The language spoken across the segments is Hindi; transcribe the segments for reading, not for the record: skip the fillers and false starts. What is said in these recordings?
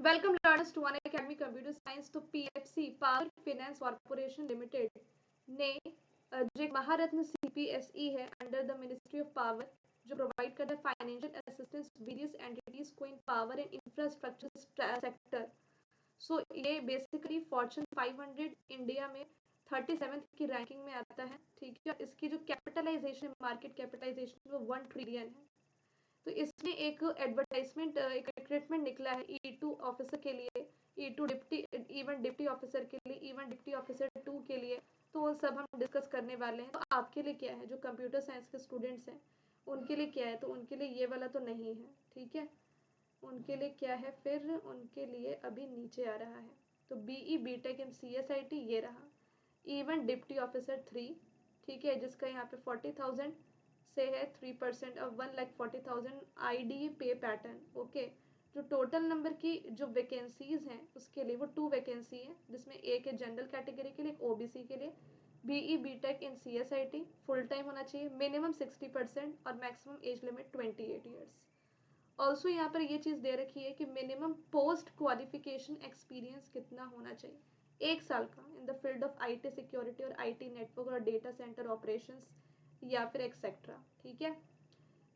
Welcome learners to Unacademy computer science. तो PFC power finance corporation limited ने जो एक महारत्न सीपीएसई है under the ministry of power, जो प्रोवाइड करता है फाइनेंशियल असिस्टेंस वेरियस एंटिटीज को in power and infrastructure sector. So ये बेसिकली फॉर्च्यून 500 इंडिया में 37th की रैंकिंग में आता है। ठीक है, इसकी जो कैपिटलाइजेशन मार्केट कैपिटलाइजेशन वो 1 ट्रिलियन है। तो इसमें एक एडवर्टाइजमेंट, एक रिक्रूटमेंट निकला है E2 ऑफिसर के लिए, E2 deputy, even deputy officer के लिए, इवन डिप्टी ऑफिसर 2 के लिए। तो वो सब हम डिस्कस करने वाले हैं। तो आपके लिए क्या है, जो कंप्यूटर साइंस के स्टूडेंट्स हैं उनके लिए क्या है, तो उनके लिए ये वाला तो नहीं है। ठीक है, उनके लिए क्या है, फिर उनके लिए अभी नीचे आ रहा है। तो BE BTech इन CSIT ये रहा, इवन डिप्टी ऑफिसर 3। ठीक है, जिसका यहाँ पे 40,000 से है 3% ऑफ 1,40,000 ID पे पैटर्न। ओके, जो टोटल नंबर की जो वैकेंसीज हैं उसके लिए वो 2 वैकेंसी है, जिसमें एक है जनरल कैटेगरी के लिए, एक OBC के लिए। BE BTech in CSIT full time होना चाहिए, मिनिमम 60% और maximum age limit 28 years. Also यहाँ पर ये चीज़ दे रखी है कि मिनिमम पोस्ट क्वालिफिकेशन एक्सपीरियंस कितना होना चाहिए, 1 साल का, in the field of IT security और IT नेटवर्क और डेटा सेंटर ऑपरेशंस या फिर एक्सेट्रा। ठीक है,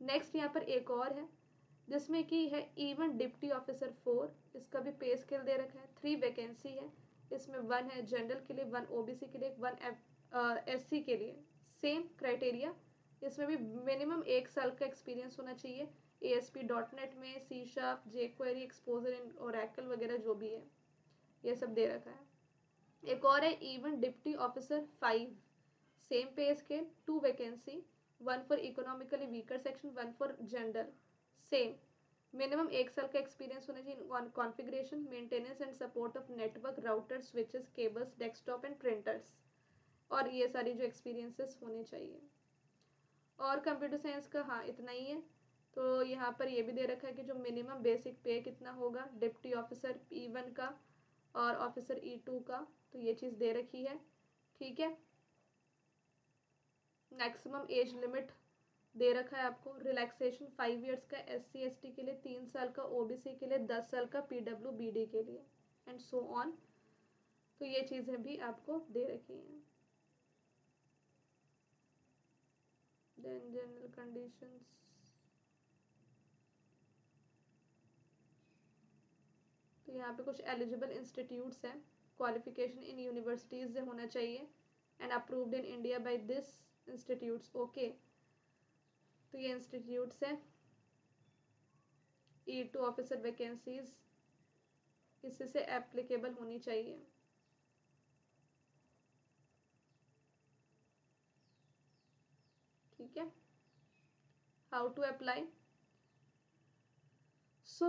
नेक्स्ट यहाँ पर एक और है जिसमें कि है इवन डिप्टी ऑफिसर 4। इसका भी पे स्केल दे रखा है, 3 वैकेंसी है। इसमें 1 है जनरल के लिए, 1 OBC के लिए, 1 SC के लिए। सेम क्राइटेरिया, इसमें भी मिनिमम 1 साल का एक्सपीरियंस होना चाहिए ASP.NET में, C#, jQuery, exposure in Oracle वगैरह जो भी है ये सब दे रखा है। एक और है इवन डिप्टी ऑफिसर 5, सेम पे scale, 2 vacancy, 1 for economically weaker section, 1 for general. Same minimum 1 साल का एक्सपीरियंस होना चाहिए configuration, maintenance and support of network, router, switches, cables, desktop and printers. और ये सारी जो एक्सपीरियंसेस होने चाहिए। और कंप्यूटर साइंस का हाँ इतना ही है। तो यहाँ पर ये भी दे रखा है कि जो मिनिमम बेसिक पे कितना होगा डिप्टी ऑफिसर E1 का और ऑफिसर E2 का, तो ये चीज़ दे रखी है। ठीक है, मैक्सिमम एज लिमिट दे रखा है आपको, रिलैक्सेशन 5 इयर्स का SC ST के लिए, 3 साल का OBC के लिए, 10 साल का PWBD के लिए, एंड सो ऑन। तो ये चीज़ें भी आपको दे रखी हैं। देन जनरल कंडीशंस, तो यहाँ पे कुछ एलिजिबल इंस्टीट्यूट्स हैं, क्वालिफिकेशन इन यूनिवर्सिटीज़ से होना चाहिए and approved in India by this institutes. Okay, तो ये इंस्टीट्यूट्स हैं। E2 ऑफिसर वैकेंसीज इसी से एप्लीकेबल होनी चाहिए। ठीक है, how to apply. So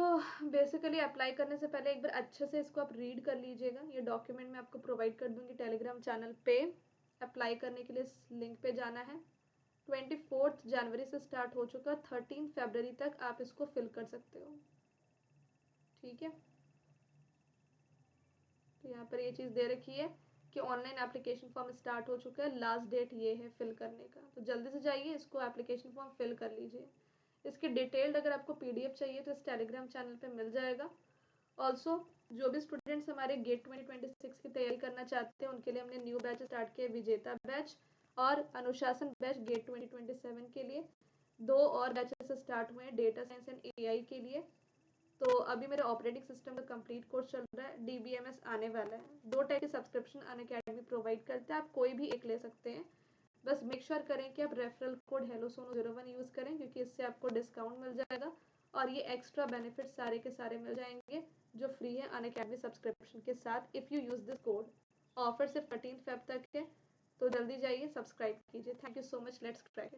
basically apply करने से पहले एक बार अच्छे से इसको आप रीड कर लीजिएगा। ये डॉक्यूमेंट मैं आपको प्रोवाइड कर दूंगी टेलीग्राम चैनल पे। अप्लाई करने के लिए इस लिंक पे जाना है। 24 जनवरी से स्टार्ट हो चुका, 13 फरवरी तक आप इसको फिल कर सकते हो। ठीक है, तो यहाँ पर ये चीज़ दे रखी है कि ऑनलाइन एप्लीकेशन फॉर्म स्टार्ट हो चुका है, लास्ट डेट ये है फिल करने का। तो जल्दी से जाइए, इसको एप्लीकेशन फॉर्म फिल कर लीजिए। इसकी डिटेल्ड अगर आपको PDF चाहिए तो इस टेलीग्राम चैनल पे मिल जाएगा। ऑल्सो जो भी स्टूडेंट्स हमारे गेट 2026 की तैयारी करना चाहते हैं उनके लिए हमने न्यू बैच स्टार्ट किया, विजेता बैच और अनुशासन बैच गेट 2027 के लिए। 2 और बैचेस स्टार्ट हुए हैं डेटा साइंस एंड AI के लिए। तो अभी मेरा ऑपरेटिंग सिस्टम का कंप्लीट कोर्स चल रहा है, DBMS आने वाला है। 2 टाइप के सब्सक्रिप्शन अनअकैडमी प्रोवाइड करता है, आप कोई भी एक ले सकते हैं। बस मेक श्योर करें कि आप रेफरल कोड HelloSono01 यूज़ करें, क्योंकि इससे आपको डिस्काउंट मिल जाएगा और ये एक्स्ट्रा बेनिफिट सारे के सारे मिल जाएंगे जो फ्री है अनअकैडमी सब्सक्रिप्शन के साथ if you use this code. Offer सिर्फ 13 फेब तक है, तो जल्दी जाइए सब्सक्राइब कीजिए। Thank you so much, let's crack.